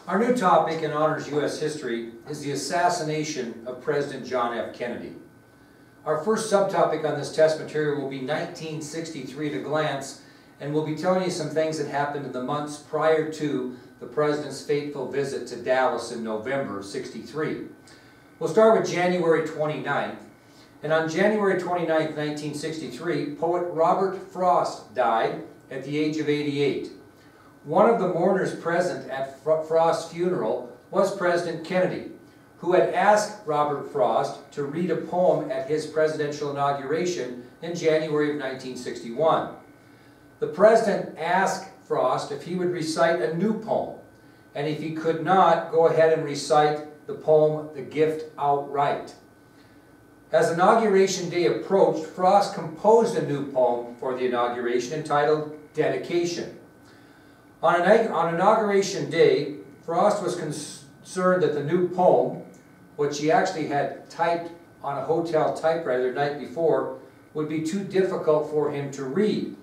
Our new topic in Honors U.S. History is the assassination of President John F. Kennedy. Our first subtopic on this test material will be 1963 at a glance, and we'll be telling you some things that happened in the months prior to the President's fateful visit to Dallas in November of '63. We'll start with January 29th, and on January 29th, 1963, poet Robert Frost died at the age of 88. One of the mourners present at Frost's funeral was President Kennedy, who had asked Robert Frost to read a poem at his presidential inauguration in January of 1961. The President asked Frost if he would recite a new poem, and if he could not, go ahead and recite the poem, The Gift, outright. As Inauguration Day approached, Frost composed a new poem for the inauguration entitled Dedication. On Inauguration Day, Frost was concerned that the new poem, which he actually had typed on a hotel typewriter the night before, would be too difficult for him to read.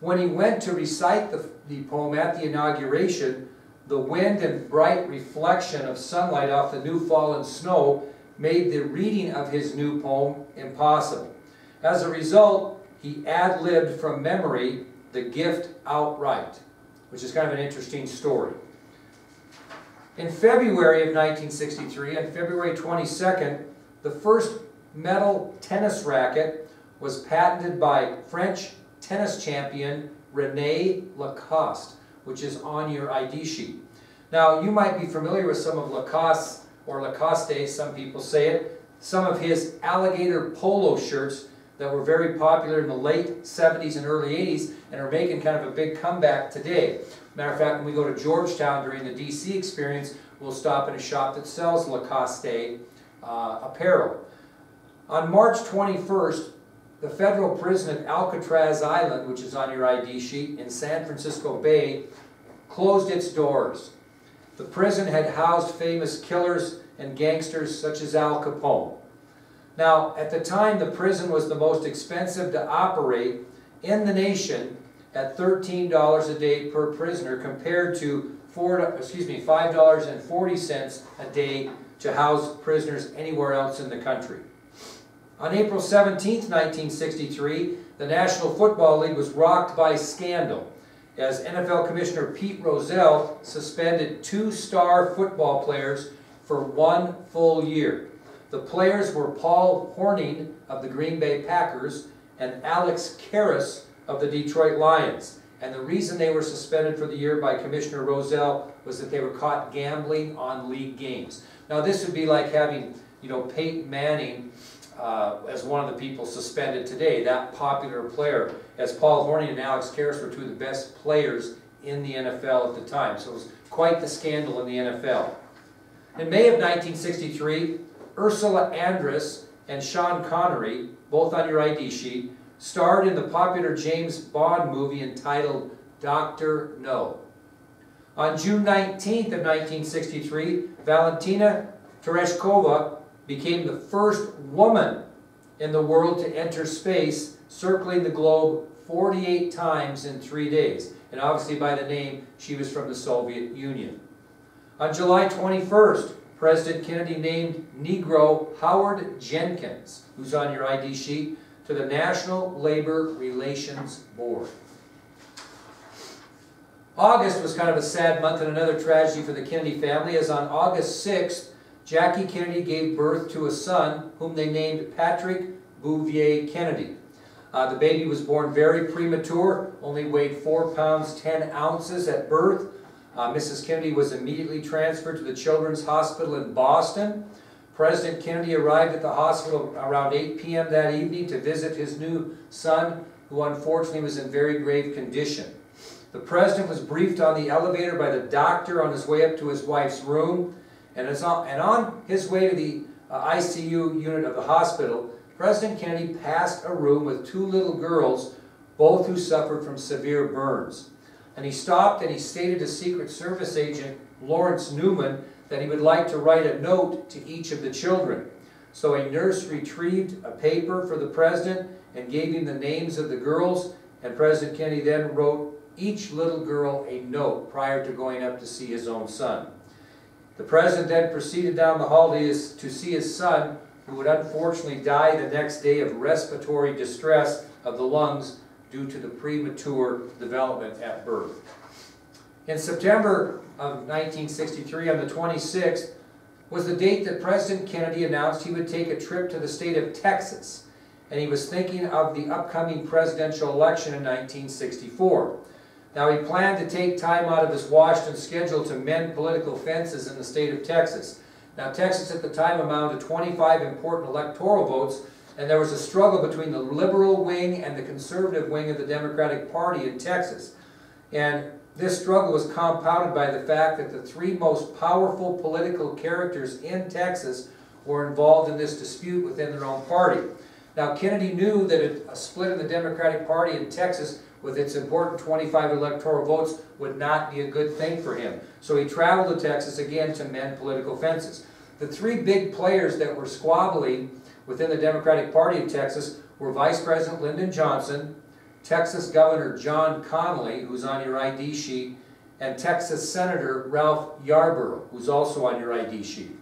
When he went to recite the poem at the inauguration, the wind and bright reflection of sunlight off the new fallen snow made the reading of his new poem impossible. As a result, he ad-libbed from memory The Gift outright, which is kind of an interesting story. In February of 1963, on February 22nd, the first metal tennis racket was patented by French tennis champion René Lacoste, which is on your ID sheet. Now, you might be familiar with some of Lacoste, or Lacoste, some people say it, some of his alligator polo shirts that were very popular in the late 70s and early 80s and are making kind of a big comeback today. Matter of fact, when we go to Georgetown during the DC experience, we'll stop in a shop that sells Lacoste apparel. On March 21st, the federal prison at Alcatraz Island, which is on your ID sheet, in San Francisco Bay, closed its doors. The prison had housed famous killers and gangsters such as Al Capone. Now, at the time, the prison was the most expensive to operate in the nation at $13 a day per prisoner, compared to $5.40 a day to house prisoners anywhere else in the country. On April 17, 1963, the National Football League was rocked by scandal as NFL Commissioner Pete Rozelle suspended 2 star football players for 1 full year. The players were Paul Hornung of the Green Bay Packers and Alex Karras of the Detroit Lions. And the reason they were suspended for the year by Commissioner Rozelle was that they were caught gambling on league games. Now, this would be like having, Peyton Manning as one of the people suspended today, that popular player, as Paul Hornung and Alex Karras were 2 of the best players in the NFL at the time. So it was quite the scandal in the NFL. In May of 1963, Ursula Andress and Sean Connery, both on your ID sheet, starred in the popular James Bond movie entitled Dr. No. On June 19th of 1963, Valentina Tereshkova became the first woman in the world to enter space, circling the globe 48 times in 3 days. And obviously by the name, she was from the Soviet Union. On July 21st, President Kennedy named Negro Howard Jenkins, who's on your ID sheet, to the National Labor Relations Board. August was kind of a sad month and another tragedy for the Kennedy family, as on August 6th, Jackie Kennedy gave birth to a son whom they named Patrick Bouvier Kennedy. The baby was born very premature, only weighed 4 pounds 10 ounces at birth. Mrs. Kennedy was immediately transferred to the Children's Hospital in Boston. President Kennedy arrived at the hospital around 8 p.m. that evening to visit his new son, who unfortunately was in very grave condition. The President was briefed on the elevator by the doctor on his way up to his wife's room, and on his way to the ICU unit of the hospital, President Kennedy passed a room with 2 little girls, both who suffered from severe burns. And he stopped and he stated to Secret Service agent Lawrence Newman that he would like to write a note to each of the children. So a nurse retrieved a paper for the President and gave him the names of the girls, and President Kennedy then wrote each little girl a note prior to going up to see his own son. The president then proceeded down the hall to see his son, who would unfortunately die the next day of respiratory distress of the lungs due to the premature development at birth. In September of 1963, on the 26th, was the date that President Kennedy announced he would take a trip to the state of Texas, and he was thinking of the upcoming presidential election in 1964. Now, he planned to take time out of his Washington schedule to mend political fences in the state of Texas. Now, Texas at the time amounted to 25 important electoral votes, and there was a struggle between the liberal wing and the conservative wing of the Democratic Party in Texas. And this struggle was compounded by the fact that the three most powerful political characters in Texas were involved in this dispute within their own party. Now, Kennedy knew that a split in the Democratic Party in Texas with its important 25 electoral votes would not be a good thing for him. So he traveled to Texas again to mend political fences. The three big players that were squabbling within the Democratic Party of Texas were Vice President Lyndon Johnson, Texas Governor John Connally, who's on your ID sheet, and Texas Senator Ralph Yarborough, who's also on your ID sheet.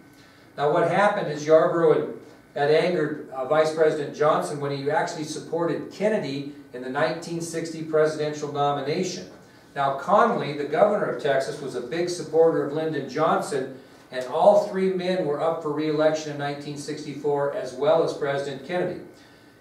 Now, what happened is Yarborough had angered Vice President Johnson when he actually supported Kennedy in the 1960 presidential nomination. Now, Connally, the governor of Texas, was a big supporter of Lyndon Johnson, and all three men were up for re-election in 1964, as well as President Kennedy.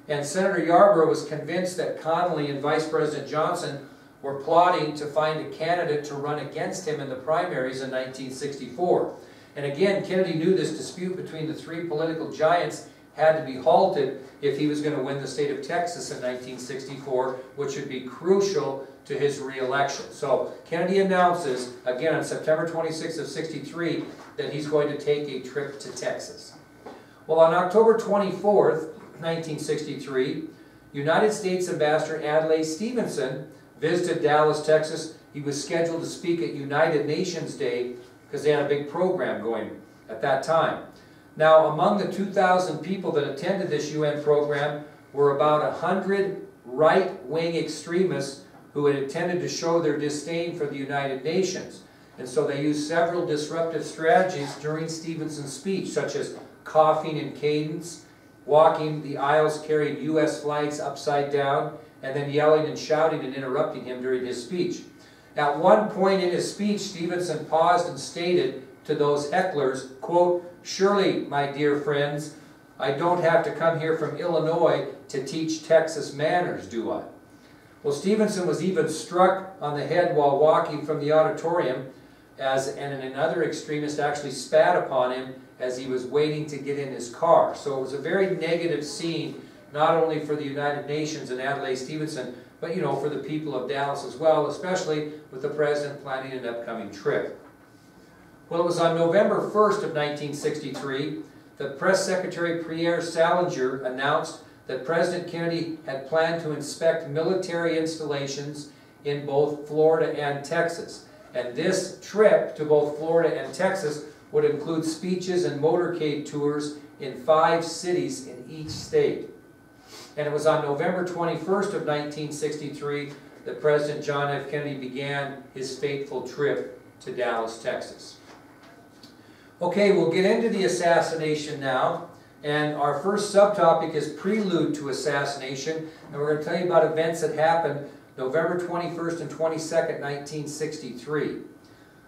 And Senator Yarborough was convinced that Connally and Vice President Johnson were plotting to find a candidate to run against him in the primaries in 1964. And again, Kennedy knew this dispute between the three political giants had to be halted if he was going to win the state of Texas in 1964, which would be crucial to his re-election. So Kennedy announces, again on September 26th of 63, that he's going to take a trip to Texas. Well, on October 24th, 1963, United States Ambassador Adlai Stevenson visited Dallas, Texas. He was scheduled to speak at United Nations Day because they had a big program going at that time. Now, among the 2,000 people that attended this UN program were about 100 right-wing extremists who had intended to show their disdain for the United Nations. And so they used several disruptive strategies during Stevenson's speech, such as coughing in cadence, walking the aisles carrying U.S. flags upside down, and then yelling and shouting and interrupting him during his speech. At one point in his speech, Stevenson paused and stated to those hecklers, quote, "Surely, my dear friends, I don't have to come here from Illinois to teach Texas manners, do I?" Well, Stevenson was even struck on the head while walking from the auditorium, and another extremist actually spat upon him as he was waiting to get in his car. So it was a very negative scene, not only for the United Nations and Adlai Stevenson, but for the people of Dallas as well, especially with the president planning an upcoming trip. Well, it was on November 1st of 1963 that Press Secretary Pierre Salinger announced that President Kennedy had planned to inspect military installations in both Florida and Texas. And this trip to both Florida and Texas would include speeches and motorcade tours in 5 cities in each state. And it was on November 21st of 1963 that President John F. Kennedy began his fateful trip to Dallas, Texas. Okay, we'll get into the assassination now. And our first subtopic is Prelude to Assassination. And we're going to tell you about events that happened November 21st and 22nd, 1963.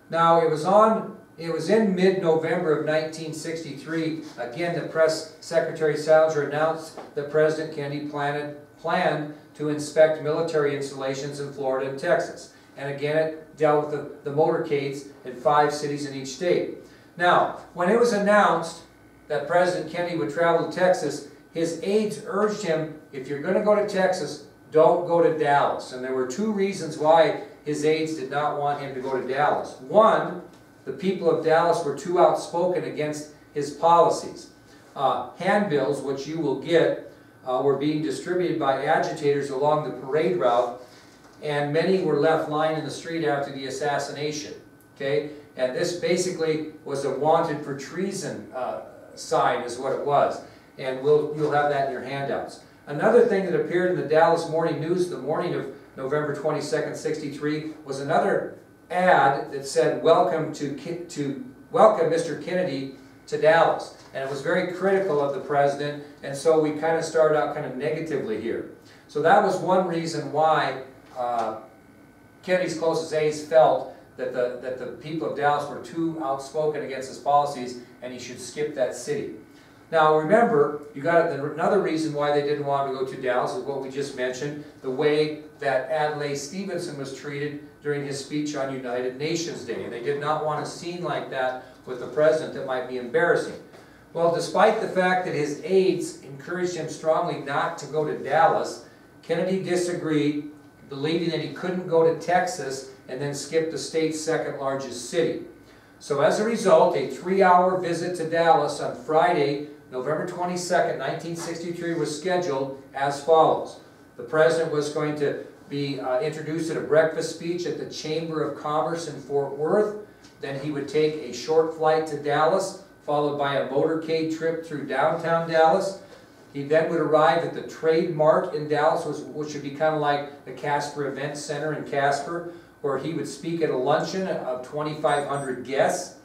Now, it was in mid-November of 1963, again, the Press Secretary Salinger announced that President Kennedy planned to inspect military installations in Florida and Texas. And again, it dealt with the motorcades in 5 cities in each state. Now, when it was announced that President Kennedy would travel to Texas, his aides urged him, if you're going to go to Texas, don't go to Dallas. And there were 2 reasons why his aides did not want him to go to Dallas. One, the people of Dallas were too outspoken against his policies. Handbills, which you will get, were being distributed by agitators along the parade route, and many were left lying in the street after the assassination. Okay? And this basically was a wanted for treason sign is what it was. And you'll have that in your handouts. Another thing that appeared in the Dallas Morning News the morning of November 22nd, 63 was another ad that said, "Welcome to welcome Mr. Kennedy to Dallas. And it was very critical of the president, and so we kind of started out kind of negatively here. So that was one reason why Kennedy's closest aides felt that the people of Dallas were too outspoken against his policies and he should skip that city. Now remember, you got another reason why they didn't want to go to Dallas is what we just mentioned, the way that Adlai Stevenson was treated during his speech on United Nations Day. And they did not want a scene like that with the president that might be embarrassing. Well, despite the fact that his aides encouraged him strongly not to go to Dallas, Kennedy disagreed, believing that he couldn't go to Texas and then skip the state's second largest city. So as a result, a 3-hour visit to Dallas on Friday, November 22nd, 1963 was scheduled as follows. The president was going to be introduced at a breakfast speech at the Chamber of Commerce in Fort Worth. Then he would take a short flight to Dallas, followed by a motorcade trip through downtown Dallas. He then would arrive at the Trade Mart in Dallas, which would be kind of like the Casper Event Center in Casper, where he would speak at a luncheon of 2,500 guests.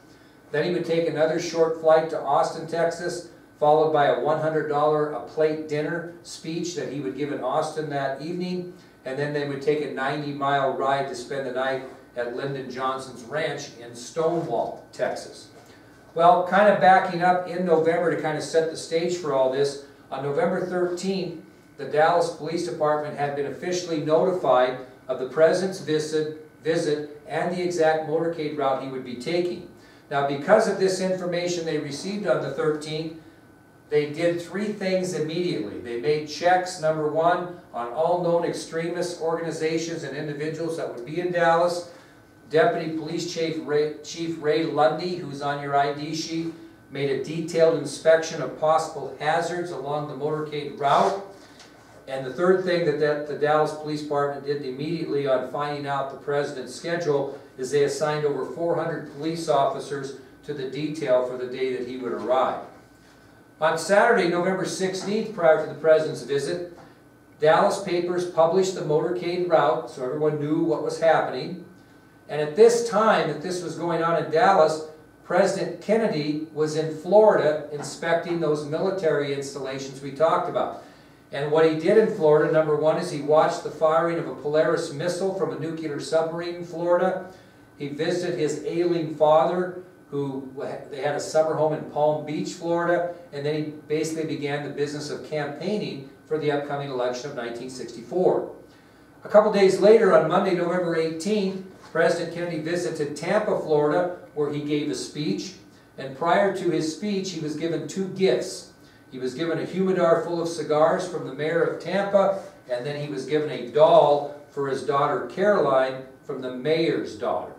Then he would take another short flight to Austin, Texas, followed by a $100 a plate dinner speech that he would give in Austin that evening. And then they would take a 90-mile ride to spend the night at Lyndon Johnson's ranch in Stonewall, Texas. Well, kind of backing up in November to kind of set the stage for all this, on November 13th, the Dallas Police Department had been officially notified of the president's visit and the exact motorcade route he would be taking. Now, because of this information they received on the 13th, they did 3 things immediately. They made checks, number 1, on all known extremist organizations and individuals that would be in Dallas. Deputy Police Chief Ray Lundy, who's on your ID sheet, made a detailed inspection of possible hazards along the motorcade route. And the third thing that the Dallas Police Department did immediately on finding out the president's schedule is they assigned over 400 police officers to the detail for the day that he would arrive. On Saturday, November 16th, prior to the president's visit, Dallas papers published the motorcade route so everyone knew what was happening. And at this time that this was going on in Dallas, President Kennedy was in Florida inspecting those military installations we talked about. And what he did in Florida, number 1, is he watched the firing of a Polaris missile from a nuclear submarine in Florida. He visited his ailing father, they had a summer home in Palm Beach, Florida, and then he basically began the business of campaigning for the upcoming election of 1964. A couple days later, on Monday, November 18th, President Kennedy visited Tampa, Florida, where he gave a speech. And prior to his speech, he was given 2 gifts. He was given a humidor full of cigars from the mayor of Tampa, and then he was given a doll for his daughter Caroline from the mayor's daughter.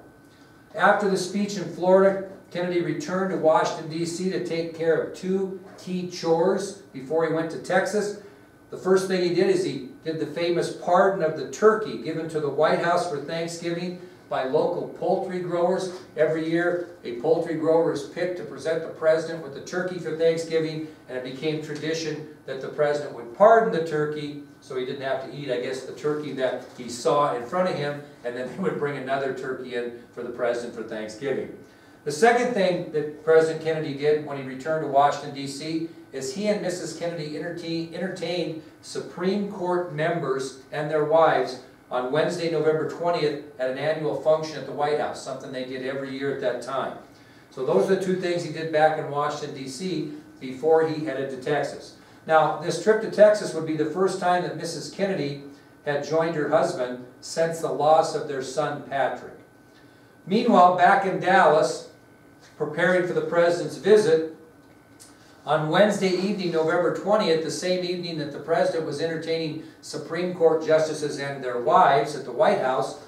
After the speech in Florida, Kennedy returned to Washington, D.C. to take care of 2 key chores before he went to Texas. The first thing he did is he did the famous pardon of the turkey given to the White House for Thanksgiving by local poultry growers. Every year, a poultry grower is picked to present the president with the turkey for Thanksgiving, and it became tradition that the president would pardon the turkey so he didn't have to eat, I guess, the turkey that he saw in front of him, and then they would bring another turkey in for the president for Thanksgiving. The second thing that President Kennedy did when he returned to Washington, D.C. is he and Mrs. Kennedy entertained Supreme Court members and their wives on Wednesday, November 20th at an annual function at the White House, something they did every year at that time. So those are the 2 things he did back in Washington, D.C. before he headed to Texas. Now, this trip to Texas would be the first time that Mrs. Kennedy had joined her husband since the loss of their son, Patrick. Meanwhile, back in Dallas, preparing for the president's visit, on Wednesday evening, November 20th, the same evening that the president was entertaining Supreme Court justices and their wives at the White House,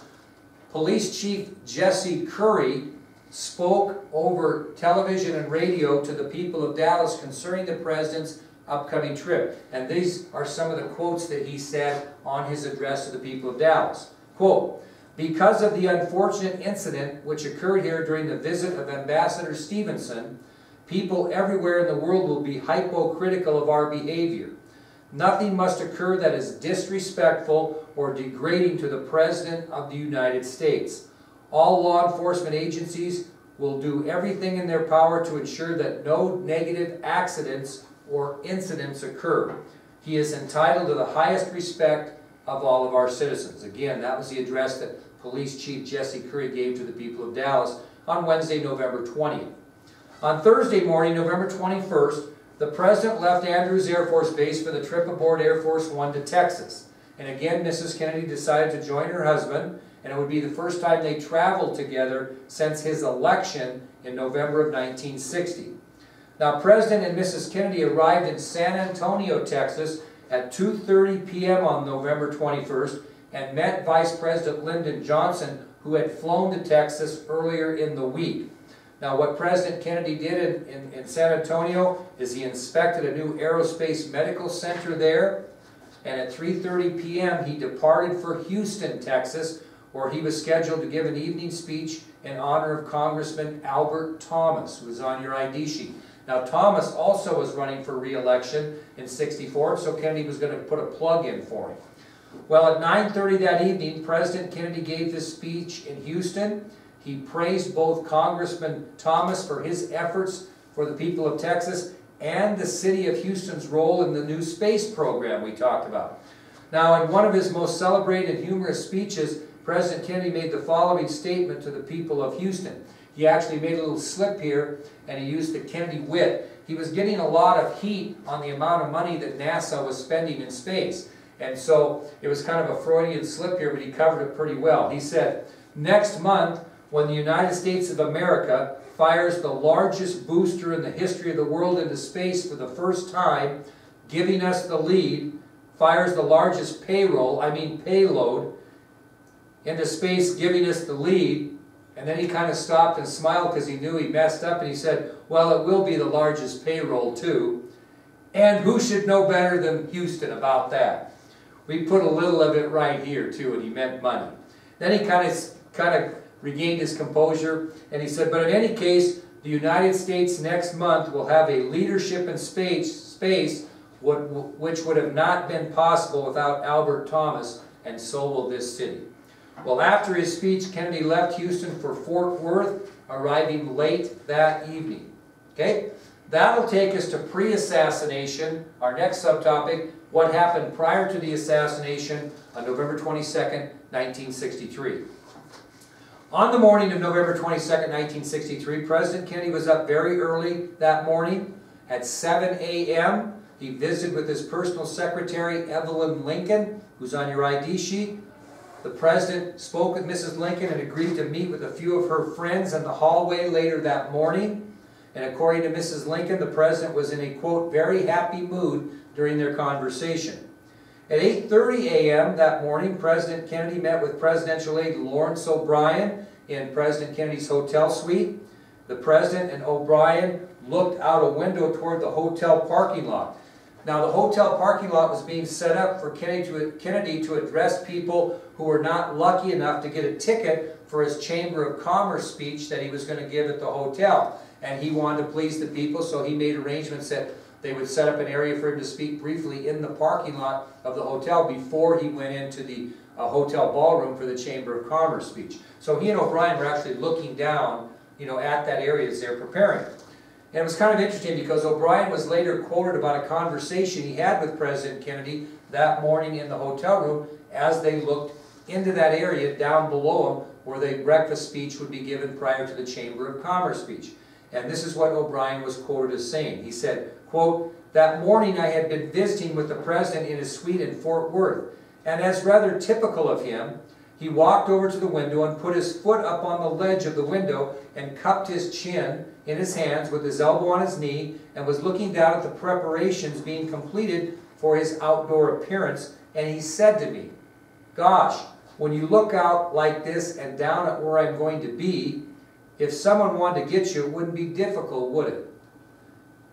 Police Chief Jesse Curry spoke over television and radio to the people of Dallas concerning the president's upcoming trip. And these are some of the quotes that he said on his address to the people of Dallas. Quote, "Because of the unfortunate incident which occurred here during the visit of Ambassador Stevenson, people everywhere in the world will be hypocritical of our behavior. Nothing must occur that is disrespectful or degrading to the President of the United States. All law enforcement agencies will do everything in their power to ensure that no negative accidents or incidents occur. He is entitled to the highest respect of all of our citizens. Again, that was the address that Police Chief Jesse Curry gave to the people of Dallas on Wednesday, November 20th. On Thursday morning, November 21st, the President left Andrews Air Force Base for the trip aboard Air Force One to Texas. And again, Mrs. Kennedy decided to join her husband, and it would be the first time they traveled together since his election in November of 1960. Now, President and Mrs. Kennedy arrived in San Antonio, Texas at 2:30 p.m. on November 21st and met Vice President Lyndon Johnson, who had flown to Texas earlier in the week. Now, what President Kennedy did in San Antonio is he inspected a new aerospace medical center there, and at 3:30 p.m. he departed for Houston, Texas, where he was scheduled to give an evening speech in honor of Congressman Albert Thomas, who is on your ID sheet. Now, Thomas also was running for re-election in '64, so Kennedy was going to put a plug in for him. Well, at 9:30 that evening, President Kennedy gave this speech in Houston. He praised both Congressman Thomas for his efforts for the people of Texas and the city of Houston's role in the new space program we talked about. Now, in one of his most celebrated and humorous speeches, President Kennedy made the following statement to the people of Houston. He actually made a little slip here, and he used the Kennedy wit. He was getting a lot of heat on the amount of money that NASA was spending in space. And so it was kind of a Freudian slip here, but he covered it pretty well. He said, "Next month, when the United States of America fires the largest booster in the history of the world into space for the first time, giving us the lead, fires the largest payload into space, giving us the lead," and then he kind of stopped and smiled because he knew he messed up, and he said, "Well, it will be the largest payroll too. And who should know better than Houston about that?" We put a little of it right here too, and he meant money. Then he kind of regained his composure, and he said, "But in any case, the United States next month will have a leadership in space which would have not been possible without Albert Thomas, and so will this city." Well, after his speech, Kennedy left Houston for Fort Worth, arriving late that evening. Okay? That'll take us to pre-assassination, our next subtopic, what happened prior to the assassination on November 22nd, 1963. On the morning of November 22nd, 1963, President Kennedy was up very early that morning. At 7 a.m., he visited with his personal secretary, Evelyn Lincoln, who's on your ID sheet. The President spoke with Mrs. Lincoln and agreed to meet with a few of her friends in the hallway later that morning. And according to Mrs. Lincoln, the President was in a, quote, very happy mood during their conversation. At 8:30 a.m. that morning, President Kennedy met with Presidential aide Lawrence O'Brien in President Kennedy's hotel suite. The President and O'Brien looked out a window toward the hotel parking lot. Now, the hotel parking lot was being set up for Kennedy to address people who were not lucky enough to get a ticket for his Chamber of Commerce speech that he was going to give at the hotel. And he wanted to please the people, so he made arrangements that they would set up an area for him to speak briefly in the parking lot of the hotel before he went into the hotel ballroom for the Chamber of Commerce speech. So he and O'Brien were actually looking down, at that area as they're preparing. And it was kind of interesting because O'Brien was later quoted about a conversation he had with President Kennedy that morning in the hotel room as they looked into that area down below him where the breakfast speech would be given prior to the Chamber of Commerce speech. And this is what O'Brien was quoted as saying. He said, quote, "That morning I had been visiting with the President in his suite in Fort Worth, and as rather typical of him, he walked over to the window and put his foot up on the ledge of the window and cupped his chin in his hands with his elbow on his knee and was looking down at the preparations being completed for his outdoor appearance, and he said to me, 'Gosh, when you look out like this and down at where I'm going to be, if someone wanted to get you, it wouldn't be difficult, would it?'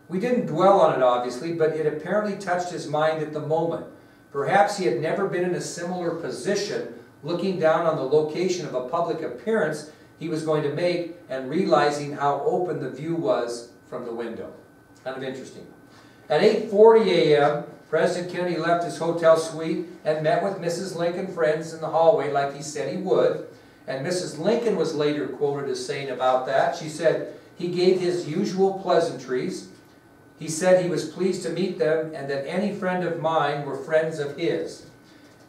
We didn't dwell on it, obviously, but it apparently touched his mind at the moment. Perhaps he had never been in a similar position, looking down on the location of a public appearance he was going to make and realizing how open the view was from the window." Kind of interesting. At 8:40 a.m., President Kennedy left his hotel suite and met with Mrs. Lincoln friends in the hallway like he said he would. And Mrs. Lincoln was later quoted as saying about that, she said, "He gave his usual pleasantries. He said he was pleased to meet them and that any friend of mine were friends of his.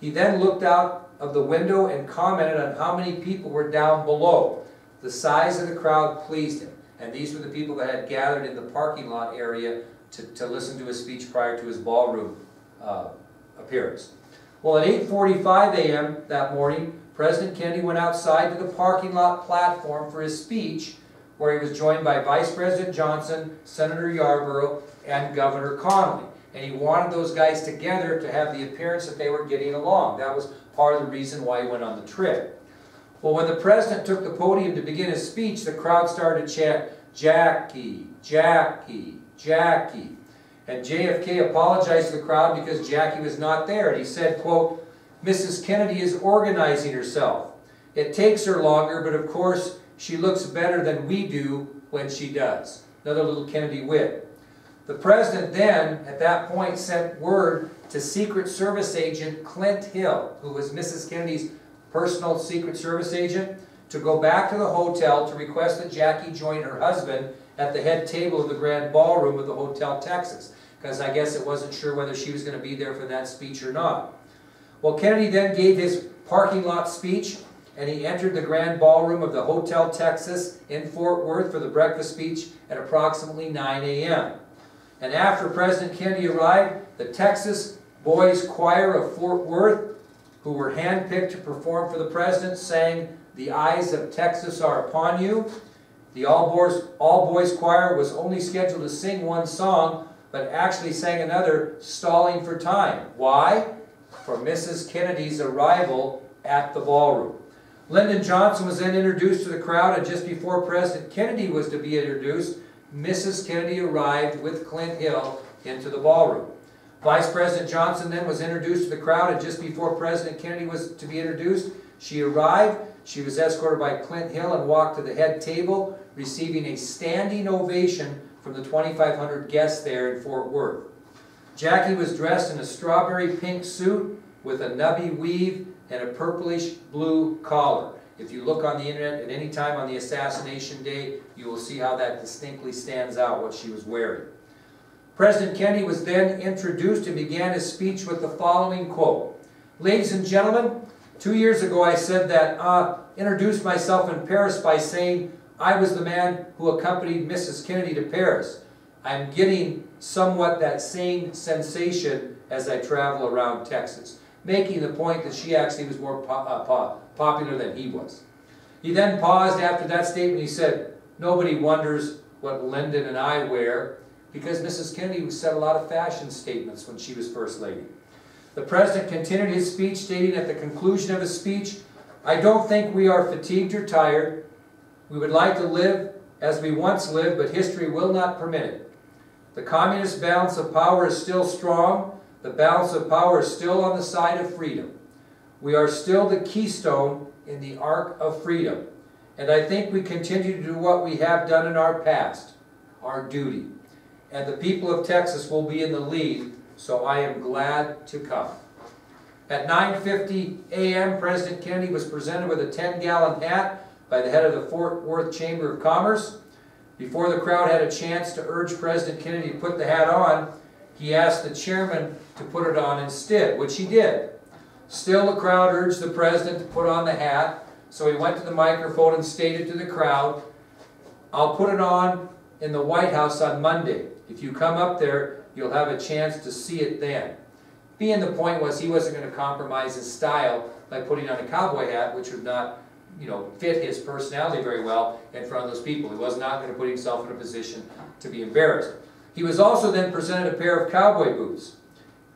He then looked out of the window and commented on how many people were down below. The size of the crowd pleased him." And these were the people that had gathered in the parking lot area to listen to his speech prior to his ballroom appearance. Well, at 8:45 a.m. that morning, President Kennedy went outside to the parking lot platform for his speech, where he was joined by Vice President Johnson, Senator Yarborough, and Governor Connolly. And he wanted those guys together to have the appearance that they were getting along. That was part of the reason why he went on the trip. Well, when the President took the podium to begin his speech, the crowd started to chant, "Jackie, Jackie, Jackie." And JFK apologized to the crowd because Jackie was not there. And he said, quote, "Mrs. Kennedy is organizing herself. It takes her longer, but of course, she looks better than we do when she does." Another little Kennedy wit. The President then, at that point, sent word to Secret Service agent Clint Hill, who was Mrs. Kennedy's personal Secret Service agent, to go back to the hotel to request that Jackie join her husband at the head table of the Grand Ballroom of the Hotel Texas, because I guess it wasn't sure whether she was going to be there for that speech or not. Well, Kennedy then gave his parking lot speech, and he entered the Grand Ballroom of the Hotel Texas in Fort Worth for the breakfast speech at approximately 9 a.m. And after President Kennedy arrived, the Texas Boys Choir of Fort Worth, who were handpicked to perform for the President, sang "The Eyes of Texas Are Upon You." The all-boys choir was only scheduled to sing one song, but actually sang another, stalling for time. Why? For Mrs. Kennedy's arrival at the ballroom. Lyndon Johnson was then introduced to the crowd, and just before President Kennedy was to be introduced, Mrs. Kennedy arrived with Clint Hill into the ballroom. Vice President Johnson then was introduced to the crowd, and just before President Kennedy was to be introduced, she arrived. She was escorted by Clint Hill and walked to the head table, receiving a standing ovation from the 2,500 guests there in Fort Worth. Jackie was dressed in a strawberry pink suit with a nubby weave and a purplish blue collar. If you look on the internet at any time on the Assassination Day, you will see how that distinctly stands out, what she was wearing. President Kennedy was then introduced and began his speech with the following quote. "Ladies and gentlemen, 2 years ago I said that, introduced myself in Paris by saying I was the man who accompanied Mrs. Kennedy to Paris. I'm getting somewhat that same sensation as I travel around Texas," making the point that she actually was more popular than he was. He then paused after that statement. He said, "Nobody wonders what Lyndon and I wear," because Mrs. Kennedy said a lot of fashion statements when she was First Lady. The President continued his speech, stating at the conclusion of his speech, "I don't think we are fatigued or tired. We would like to live as we once lived, but history will not permit it. The communist balance of power is still strong. The balance of power is still on the side of freedom. We are still the keystone in the arc of freedom. And I think we continue to do what we have done in our past, our duty. And the people of Texas will be in the lead, so I am glad to come." At 9:50 a.m., President Kennedy was presented with a 10-gallon hat by the head of the Fort Worth Chamber of Commerce. Before the crowd had a chance to urge President Kennedy to put the hat on, he asked the chairman to put it on instead, which he did. Still, the crowd urged the President to put on the hat, so he went to the microphone and stated to the crowd, "I'll put it on in the White House on Monday. If you come up there, you'll have a chance to see it then." Being the point was he wasn't going to compromise his style by putting on a cowboy hat, which would not, fit his personality very well in front of those people. He was not going to put himself in a position to be embarrassed. He was also then presented a pair of cowboy boots,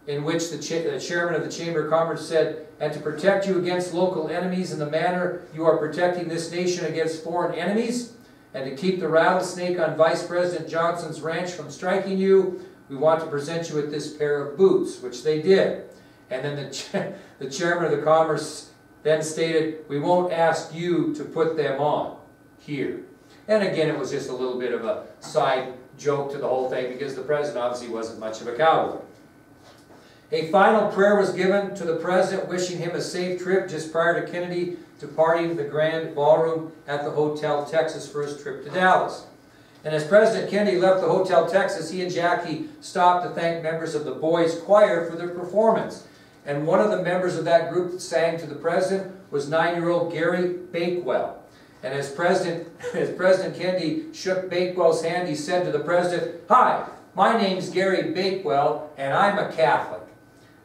in which the chairman of the Chamber of Commerce said, "And to protect you against local enemies in the manner you are protecting this nation against foreign enemies, and to keep the rattlesnake on Vice President Johnson's ranch from striking you, we want to present you with this pair of boots," which they did. And then the chairman of the Commerce then stated, "We won't ask you to put them on here." And again, it was just a little bit of a side joke to the whole thing, because the President obviously wasn't much of a cowboy. A final prayer was given to the President, wishing him a safe trip just prior to Kennedy departing the grand ballroom at the Hotel Texas for his trip to Dallas. And as President Kennedy left the Hotel Texas, he and Jackie stopped to thank members of the boys' choir for their performance. And one of the members of that group that sang to the President was 9-year-old Gary Bakewell. And as President Kennedy shook Bakewell's hand, he said to the President, "Hi, my name's Gary Bakewell, and I'm a Catholic."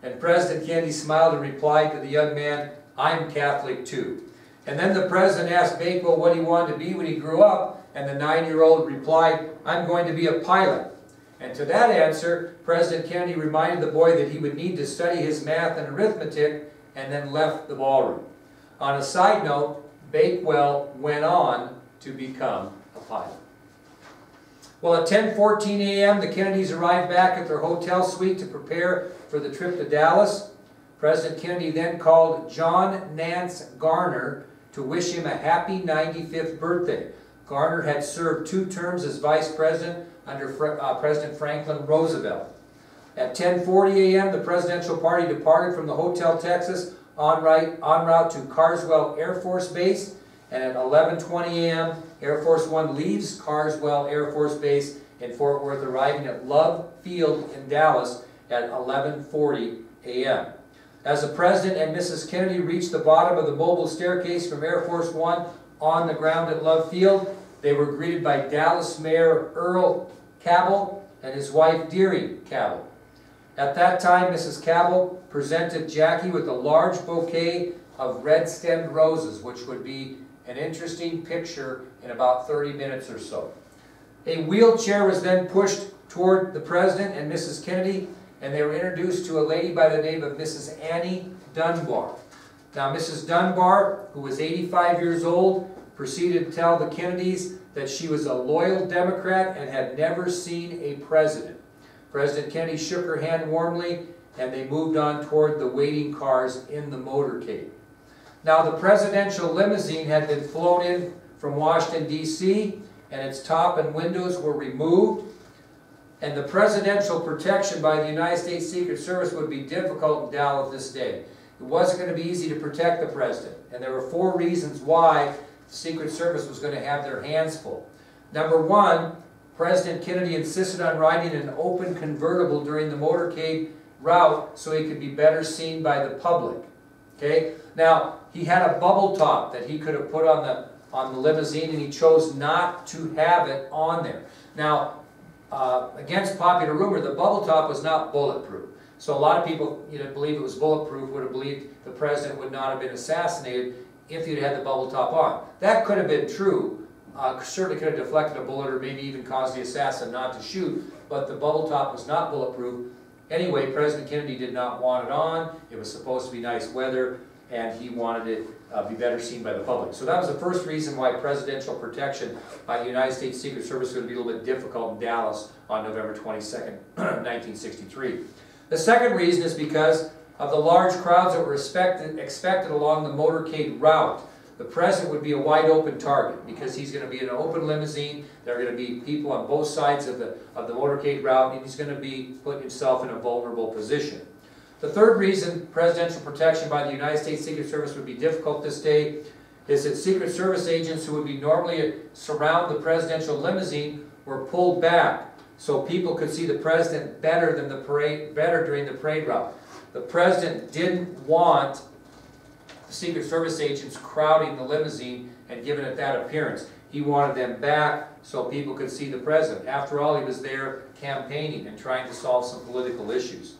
And President Kennedy smiled and replied to the young man, "I'm Catholic too." And then the President asked Bakewell what he wanted to be when he grew up, and the 9-year-old replied, "I'm going to be a pilot." And to that answer, President Kennedy reminded the boy that he would need to study his math and arithmetic, and then left the ballroom. On a side note, Bakewell went on to become a pilot. Well, at 10:14 a.m., the Kennedys arrived back at their hotel suite to prepare for the trip to Dallas. President Kennedy then called John Nance Garner to wish him a happy 95th birthday. Garner had served 2 terms as vice president under President Franklin Roosevelt. At 10:40 a.m., the presidential party departed from the Hotel Texas en route to Carswell Air Force Base, and at 11:20 a.m., Air Force One leaves Carswell Air Force Base in Fort Worth, arriving at Love Field in Dallas at 11:40 a.m. As the President and Mrs. Kennedy reached the bottom of the mobile staircase from Air Force One on the ground at Love Field, they were greeted by Dallas Mayor Earl Cabell and his wife Deary Cabell. At that time, Mrs. Cabell presented Jackie with a large bouquet of red-stemmed roses, which would be an interesting picture in about 30 minutes or so. A wheelchair was then pushed toward the President and Mrs. Kennedy, and they were introduced to a lady by the name of Mrs. Annie Dunbar. Now, Mrs. Dunbar, who was 85 years old, proceeded to tell the Kennedys that she was a loyal Democrat and had never seen a president. President Kennedy shook her hand warmly, and they moved on toward the waiting cars in the motorcade. Now, the presidential limousine had been flown in from Washington, D.C., and its top and windows were removed. And the presidential protection by the United States Secret Service would be difficult in Dallas this day. It wasn't going to be easy to protect the president. And there were 4 reasons why the Secret Service was going to have their hands full. Number 1, President Kennedy insisted on riding an open convertible during the motorcade route so he could be better seen by the public. Okay? Now, he had a bubble top that he could have put on the limousine, and he chose not to have it on there. Now, against popular rumor, the bubble top was not bulletproof. So a lot of people, believe it was bulletproof, would have believed the president would not have been assassinated if he'd had the bubble top on. That could have been true. Certainly could have deflected a bullet or maybe even caused the assassin not to shoot, but the bubble top was not bulletproof. Anyway, President Kennedy did not want it on. It was supposed to be nice weather, and he wanted it to be better seen by the public. So that was the first reason why presidential protection by the United States Secret Service was going to be a little bit difficult in Dallas on November 22nd, 1963. The second reason is because of the large crowds that were expected along the motorcade route. The president would be a wide open target because he's going to be in an open limousine. There are going to be people on both sides of the motorcade route, and he's going to be putting himself in a vulnerable position. The third reason presidential protection by the United States Secret Service would be difficult this day is that Secret Service agents who would be normally surround the presidential limousine were pulled back so people could see the president better during the parade route. The president didn't want the Secret Service agents crowding the limousine and giving it that appearance. He wanted them back so people could see the president. After all, he was there campaigning and trying to solve some political issues.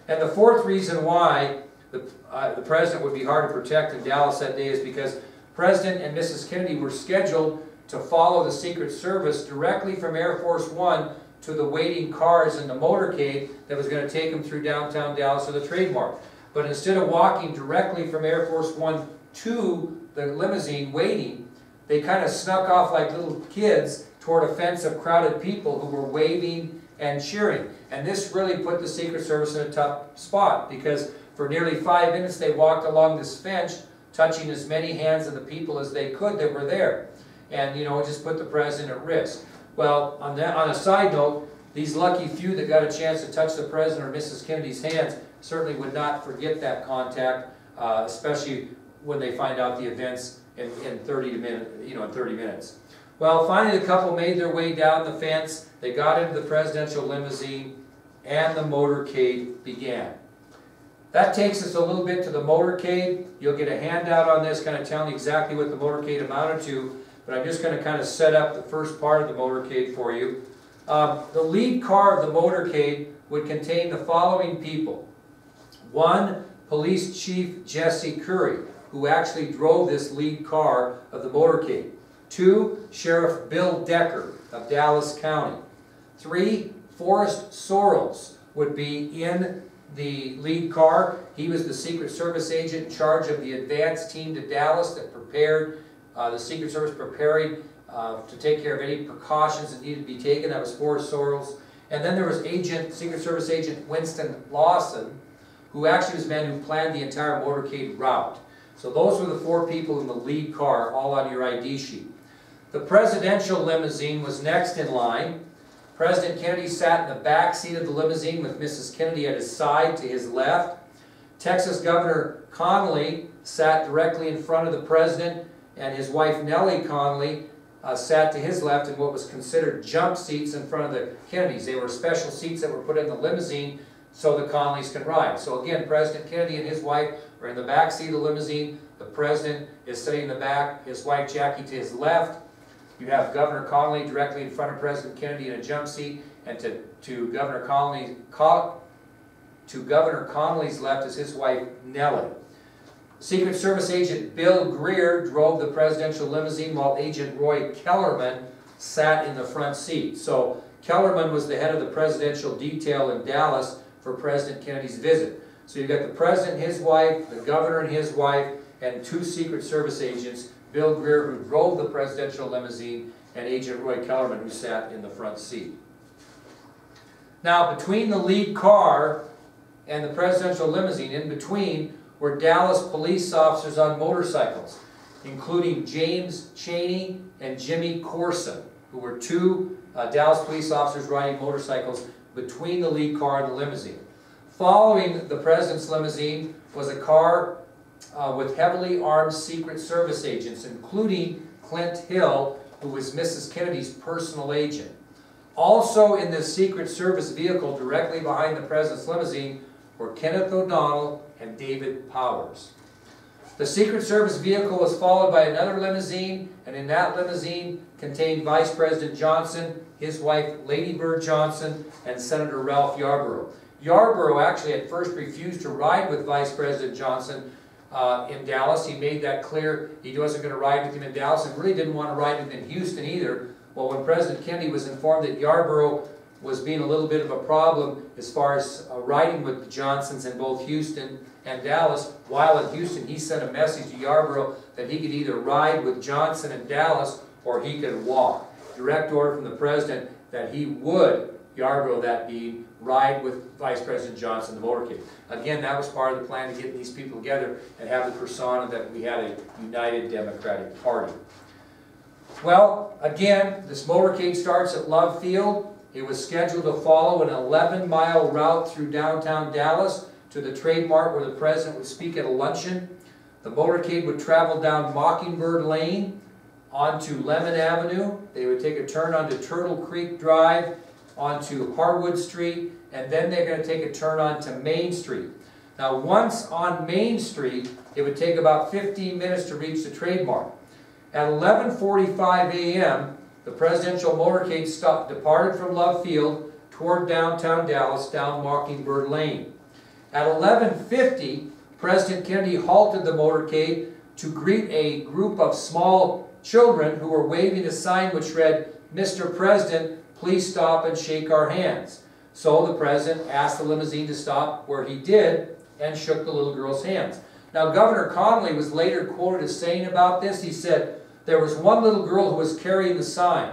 And the fourth reason why the president would be hard to protect in Dallas that day is because President and Mrs. Kennedy were scheduled to follow the Secret Service directly from Air Force One to the waiting cars in the motorcade that was going to take them through downtown Dallas to the Trade Mart. But instead of walking directly from Air Force One to the limousine waiting, they kind of snuck off like little kids toward a fence of crowded people who were waving and cheering. And this really put the Secret Service in a tough spot because for nearly 5 minutes they walked along this fence, touching as many hands of the people as they could that were there. And, it just put the president at risk. Well, on a side note, these lucky few that got a chance to touch the president or Mrs. Kennedy's hands certainly would not forget that contact, especially when they find out the events in 30 minutes. Well, finally the couple made their way down the fence. They got into the presidential limousine, and the motorcade began. That takes us a little bit to the motorcade. You'll get a handout on this kind of telling you exactly what the motorcade amounted to, but I'm just going to kind of set up the first part of the motorcade for you. The lead car of the motorcade would contain the following people. 1, Police Chief Jesse Curry, who actually drove this lead car of the motorcade. 2, Sheriff Bill Decker of Dallas County. 3, Forrest Sorrells would be in the lead car. He was the Secret Service agent in charge of the advance team to Dallas that prepared, the Secret Service preparing to take care of any precautions that needed to be taken. That was Forrest Sorrells. And then there was Secret Service agent Winston Lawson, who actually was the man who planned the entire motorcade route. So those were the 4 people in the lead car, all on your ID sheet. The presidential limousine was next in line. President Kennedy sat in the back seat of the limousine with Mrs. Kennedy at his side to his left. Texas Governor Connally sat directly in front of the president, and his wife Nellie Connally sat to his left in what was considered jump seats in front of the Kennedys. They were special seats that were put in the limousine so the Connollys can ride. So again, President Kennedy and his wife are in the back seat of the limousine. The president is sitting in the back, his wife Jackie to his left. You have Governor Connally directly in front of President Kennedy in a jump seat, and to Governor Connally's left is his wife Nellie. Secret Service agent Bill Greer drove the presidential limousine, while agent Roy Kellerman sat in the front seat. So Kellerman was the head of the presidential detail in Dallas for President Kennedy's visit. So you've got the president and his wife, the governor and his wife, and 2 Secret Service agents, Bill Greer, who drove the presidential limousine, and agent Roy Kellerman, who sat in the front seat. Now, between the lead car and the presidential limousine, in between, were Dallas police officers on motorcycles, including James Chaney and Jimmy Corson, who were 2 Dallas police officers riding motorcycles between the lead car and the limousine. Following the president's limousine was a car with heavily armed Secret Service agents, including Clint Hill, who was Mrs. Kennedy's personal agent. Also in the Secret Service vehicle directly behind the president's limousine were Kenneth O'Donnell and David Powers. The Secret Service vehicle was followed by another limousine, and in that limousine contained Vice President Johnson, his wife Lady Bird Johnson, and Senator Ralph Yarborough. Yarborough actually at first refused to ride with Vice President Johnson in Dallas. He made that clear he wasn't going to ride with him in Dallas, and really didn't want to ride with him in Houston either. Well, when President Kennedy was informed that Yarborough was being a little bit of a problem as far as riding with the Johnsons in both Houston and Dallas, while in Houston he sent a message to Yarborough that he could either ride with Johnson in Dallas or he could walk. Direct order from the president that he would, Yarborough that being, ride with Vice President Johnson in the motorcade. Again, that was part of the plan to get these people together and have the persona that we had a united Democratic Party. Well, again, this motorcade starts at Love Field. It was scheduled to follow an 11-mile route through downtown Dallas to the Trade Mart where the president would speak at a luncheon. The motorcade would travel down Mockingbird Lane onto Lemon Avenue. They would take a turn onto Turtle Creek Drive, onto Harwood Street, and then they're going to take a turn onto Main Street. Now, once on Main Street, it would take about 15 minutes to reach the Trade Mart. At 11:45 a.m., the presidential motorcade departed from Love Field toward downtown Dallas down Mockingbird Lane. At 11:50, President Kennedy halted the motorcade to greet a group of small children who were waving a sign which read, "Mr. President, please stop and shake our hands." So the president asked the limousine to stop, where he did, and shook the little girl's hands. Now, Governor Connally was later quoted as saying about this, he said, "There was one little girl who was carrying the sign.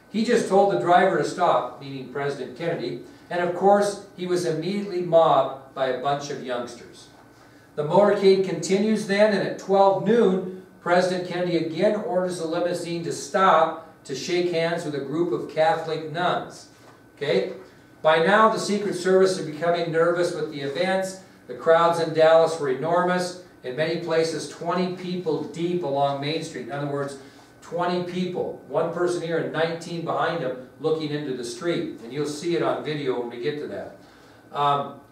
He just told the driver to stop," meaning President Kennedy, and of course, he was immediately mobbed by a bunch of youngsters. The motorcade continues then, and at 12 noon, President Kennedy again orders the limousine to stop to shake hands with a group of Catholic nuns. Okay? By now, the Secret Service are becoming nervous with the events. The crowds in Dallas were enormous. In many places, 20 people deep along Main Street. In other words, 20 people. One person here and 19 behind him looking into the street. And you'll see it on video when we get to that.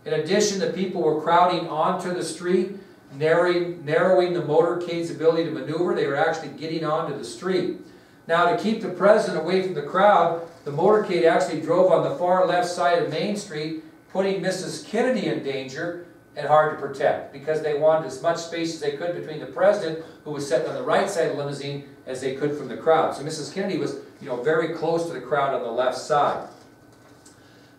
In addition, the people were crowding onto the street, narrowing the motorcade's ability to maneuver. They were actually getting onto the street. Now, to keep the president away from the crowd, the motorcade actually drove on the far left side of Main Street, putting Mrs. Kennedy in danger and hard to protect, because they wanted as much space as they could between the president, who was sitting on the right side of the limousine, as they could from the crowd. So Mrs. Kennedy was, very close to the crowd on the left side.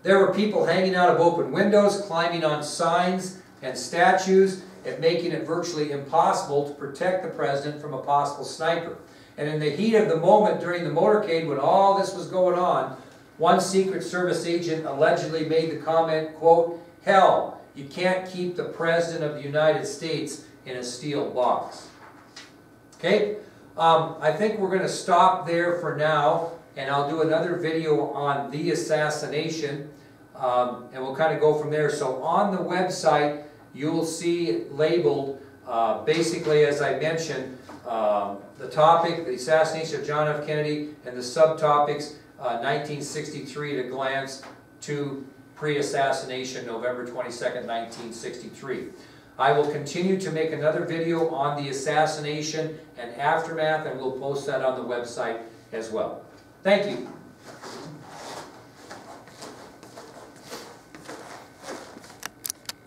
There were people hanging out of open windows, climbing on signs and statues, and making it virtually impossible to protect the president from a possible sniper. And in the heat of the moment during the motorcade, when all this was going on, one Secret Service agent allegedly made the comment, quote, "Hell, you can't keep the President of the United States in a steel box." Okay, I think we're going to stop there for now, and I'll do another video on the assassination, and we'll kind of go from there. So on the website, you'll see labeled, basically, as I mentioned, the topic, the assassination of John F. Kennedy, and the subtopics, 1963 at a glance, to pre-assassination, November 22nd, 1963. I will continue to make another video on the assassination and aftermath, and we'll post that on the website as well. Thank you.